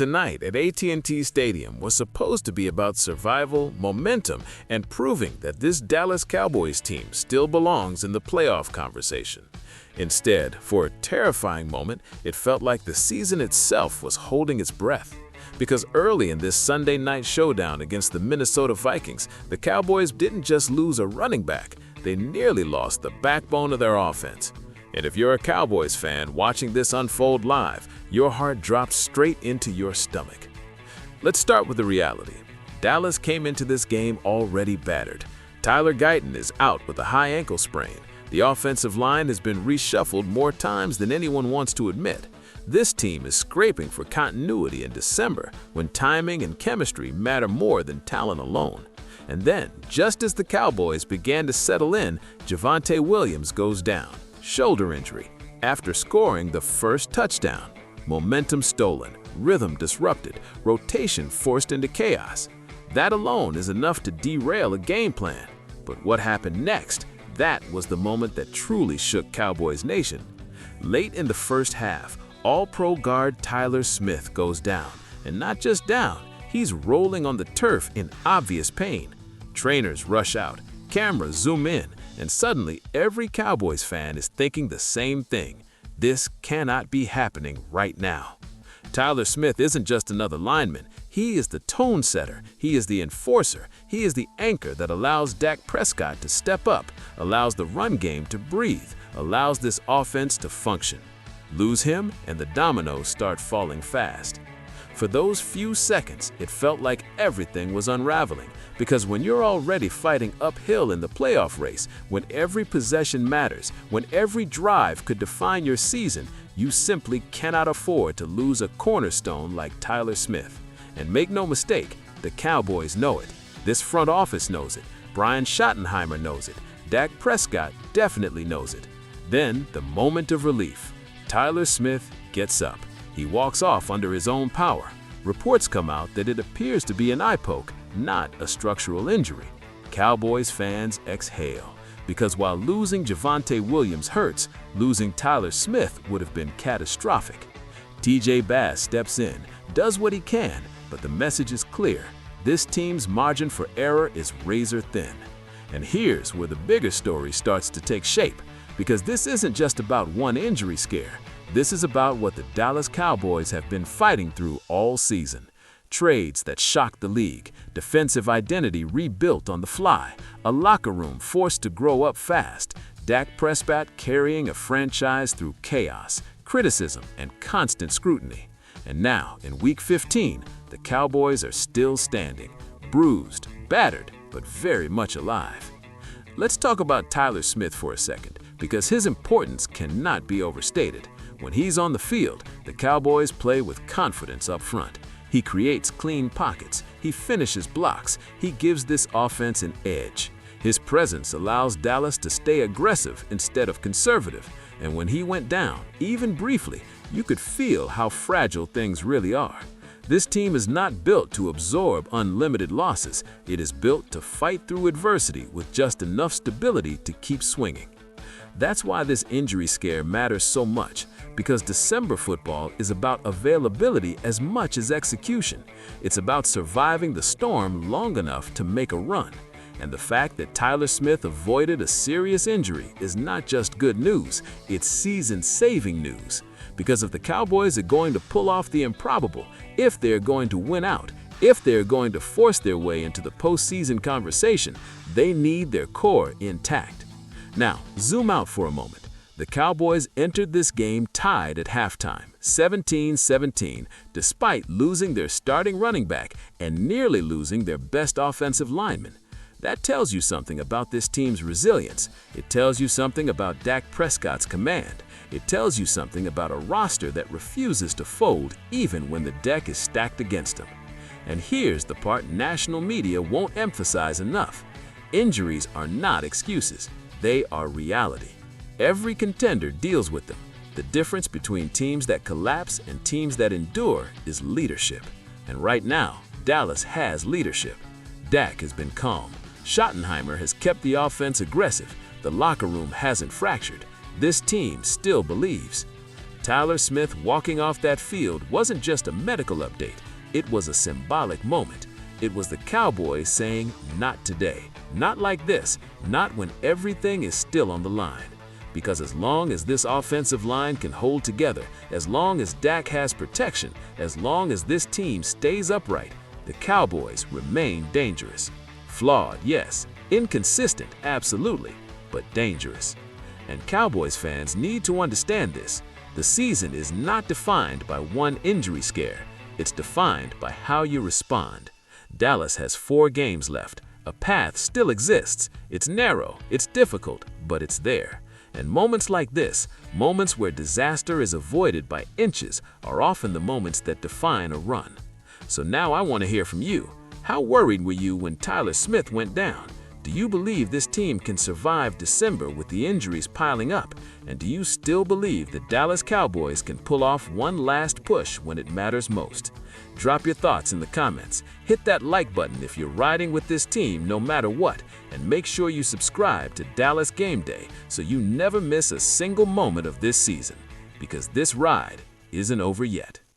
tonight at AT&T Stadium was supposed to be about survival, momentum, and proving that this Dallas Cowboys team still belongs in the playoff conversation. Instead, for a terrifying moment, it felt like the season itself was holding its breath. Because early in this Sunday night showdown against the Minnesota Vikings, the Cowboys didn't just lose a running back, they nearly lost the backbone of their offense. And if you're a Cowboys fan watching this unfold live, your heart drops straight into your stomach. Let's start with the reality. Dallas came into this game already battered. Tyler Guyton is out with a high ankle sprain. The offensive line has been reshuffled more times than anyone wants to admit. This team is scraping for continuity in December when timing and chemistry matter more than talent alone. And then, just as the Cowboys began to settle in, Javonte Williams goes down. Shoulder injury, after scoring the first touchdown. Momentum stolen, rhythm disrupted, rotation forced into chaos. That alone is enough to derail a game plan. But what happened next? That was the moment that truly shook Cowboys Nation. Late in the first half, All-Pro guard Tyler Smith goes down. And not just down, he's rolling on the turf in obvious pain. Trainers rush out, cameras zoom in, and suddenly every Cowboys fan is thinking the same thing. This cannot be happening right now. Tyler Smith isn't just another lineman. He is the tone setter. He is the enforcer. He is the anchor that allows Dak Prescott to step up, allows the run game to breathe, allows this offense to function. Lose him, and the dominoes start falling fast. For those few seconds, it felt like everything was unraveling, because when you're already fighting uphill in the playoff race, when every possession matters, when every drive could define your season, you simply cannot afford to lose a cornerstone like Tyler Smith. And make no mistake, the Cowboys know it. This front office knows it. Brian Schottenheimer knows it. Dak Prescott definitely knows it. Then, the moment of relief. Tyler Smith gets up. He walks off under his own power. Reports come out that it appears to be an eye poke, not a structural injury. Cowboys fans exhale, because while losing Javonte Williams hurts, losing Tyler Smith would have been catastrophic. TJ Bass steps in, does what he can, but the message is clear. This team's margin for error is razor thin. And here's where the bigger story starts to take shape, because this isn't just about one injury scare. This is about what the Dallas Cowboys have been fighting through all season. Trades that shocked the league, defensive identity rebuilt on the fly, a locker room forced to grow up fast, Dak Prescott carrying a franchise through chaos, criticism, and constant scrutiny. And now, in Week 15, the Cowboys are still standing, bruised, battered, but very much alive. Let's talk about Tyler Smith for a second, because his importance cannot be overstated. When he's on the field, the Cowboys play with confidence up front. He creates clean pockets, he finishes blocks, he gives this offense an edge. His presence allows Dallas to stay aggressive instead of conservative, and when he went down, even briefly, you could feel how fragile things really are. This team is not built to absorb unlimited losses. It is built to fight through adversity with just enough stability to keep swinging. That's why this injury scare matters so much, because December football is about availability as much as execution. It's about surviving the storm long enough to make a run. And the fact that Tyler Smith avoided a serious injury is not just good news, it's season-saving news. Because if the Cowboys are going to pull off the improbable, if they're going to win out, if they're going to force their way into the postseason conversation, they need their core intact. Now, zoom out for a moment. The Cowboys entered this game tied at halftime, 17-17, despite losing their starting running back and nearly losing their best offensive lineman. That tells you something about this team's resilience. It tells you something about Dak Prescott's command. It tells you something about a roster that refuses to fold even when the deck is stacked against them. And here's the part national media won't emphasize enough. Injuries are not excuses. They are reality. Every contender deals with them. The difference between teams that collapse and teams that endure is leadership. And right now, Dallas has leadership. Dak has been calm. Schottenheimer has kept the offense aggressive. The locker room hasn't fractured. This team still believes. Tyler Smith walking off that field wasn't just a medical update, it was a symbolic moment. It was the Cowboys saying, "Not today, not like this, not when everything is still on the line." Because as long as this offensive line can hold together, as long as Dak has protection, as long as this team stays upright, the Cowboys remain dangerous. Flawed, yes. Inconsistent, absolutely, but dangerous. And Cowboys fans need to understand this. The season is not defined by one injury scare. It's defined by how you respond. Dallas has 4 games left. A path still exists. It's narrow, it's difficult, but it's there. And moments like this, moments where disaster is avoided by inches, are often the moments that define a run. So now I want to hear from you. How worried were you when Tyler Smith went down? Do you believe this team can survive December with the injuries piling up? And do you still believe the Dallas Cowboys can pull off one last push when it matters most? Drop your thoughts in the comments. Hit that like button if you're riding with this team no matter what, and make sure you subscribe to Dallas Game Day so you never miss a single moment of this season, because this ride isn't over yet.